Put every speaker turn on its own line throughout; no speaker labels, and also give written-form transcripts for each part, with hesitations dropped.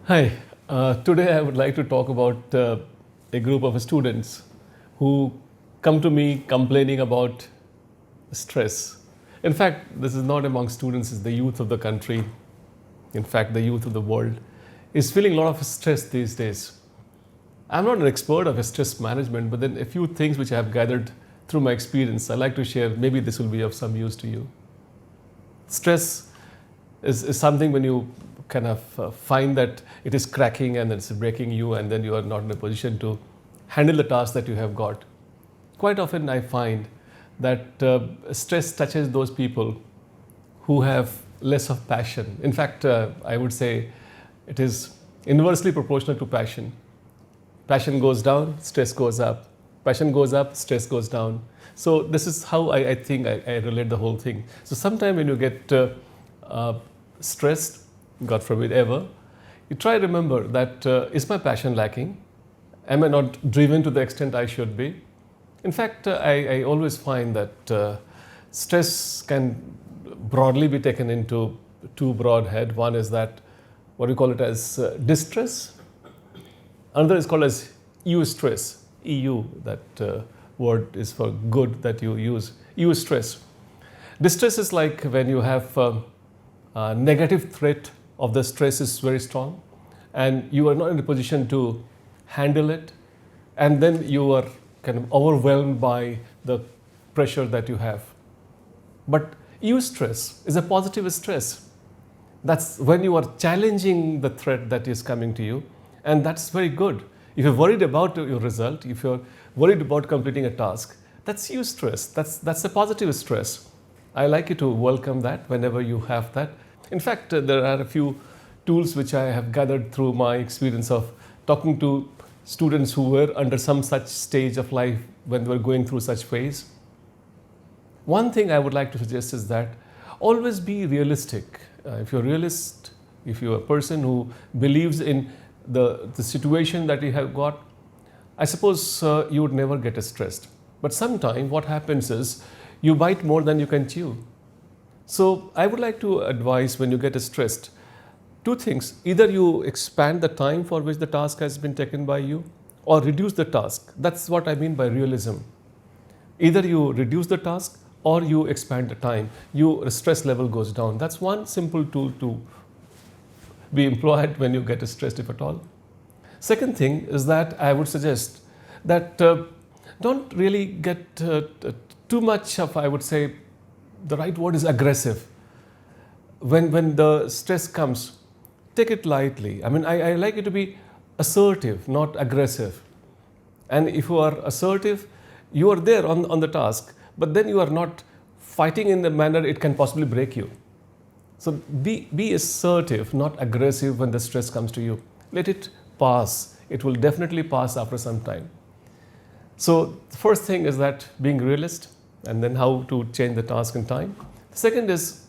Hi, today I would like to talk about a group of students who come to me complaining about stress. In fact, this is not among students, it's the youth of the country. In fact, the youth of the world is feeling a lot of stress these days. I'm not an expert of stress management, but then a few things which I have gathered through my experience, I'd like to share. Maybe this will be of some use to you. Stress is something when you kind of find that it is cracking and it's breaking you, and then you are not in a position to handle the task that you have got. Quite often I find that stress touches those people who have less of passion. In fact, I would say it is inversely proportional to passion. Passion goes down, stress goes up. Passion goes up, stress goes down. So this is how I think I relate the whole thing. So sometime when you get stressed, God forbid ever, you try to remember that is my passion lacking? Am I not driven to the extent I should be? In fact, I always find that stress can broadly be taken into two broad head. One is that what we call it as distress. Another is called as eustress. EU, that word is for good that you use. Eustress. Distress is like when you have a negative threat of the stress is very strong and you are not in a position to handle it, and then you are kind of overwhelmed by the pressure that you have. But eustress is a positive stress. That's when you are challenging the threat that is coming to you, and that's very good. If you're worried about your result, if you're worried about completing a task, that's eustress. That's a positive stress. I like you to welcome that whenever you have that. In fact, there are a few tools which I have gathered through my experience of talking to students who were under some such stage of life when they were going through such phase. One thing I would like to suggest is that always be realistic. If you're a realist, if you're a person who believes in the situation that you have got, I suppose you would never get stressed. But sometimes what happens is you bite more than you can chew. So I would like to advise when you get stressed, two things. Either you expand the time for which the task has been taken by you, or reduce the task. That's what I mean by realism. Either you reduce the task or you expand the time. Your stress level goes down. That's one simple tool to be employed when you get stressed, if at all. Second thing is that I would suggest that don't really get too much of, I would say, the right word is aggressive. When the stress comes, take it lightly. I mean, I like it to be assertive, not aggressive. And if you are assertive, you are there on the task, but then you are not fighting in the manner it can possibly break you. So be assertive, not aggressive when the stress comes to you. Let it pass. It will definitely pass after some time. So the first thing is that being realist, and then how to change the task and time. The second is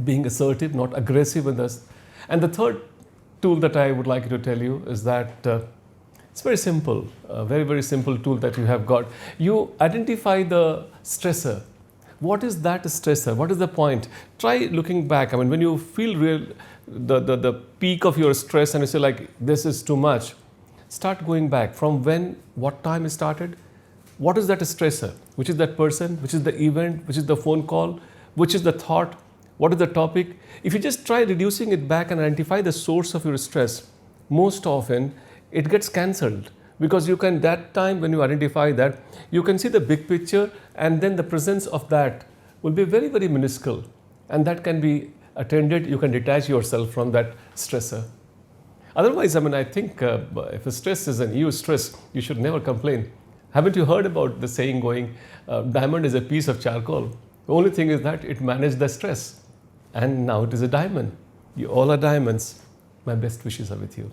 being assertive, not aggressive in this. And the third tool that I would like to tell you is that it's very simple, a very, very simple tool that you have got. You identify the stressor. What is that stressor? What is the point? Try looking back. I mean, when you feel the peak of your stress and you say like, this is too much, start going back from when, what time it started. What is that stressor? Which is that person? Which is the event? Which is the phone call? Which is the thought? What is the topic? If you just try reducing it back and identify the source of your stress, most often it gets cancelled, because you can, that time when you identify that, you can see the big picture, and then the presence of that will be very, very minuscule, and that can be attended. You can detach yourself from that stressor. Otherwise, I mean, I think if a stress is an eustress, you should never complain. Haven't you heard about the saying going, diamond is a piece of charcoal? The only thing is that it managed the stress, and now it is a diamond. You all are diamonds. My best wishes are with you.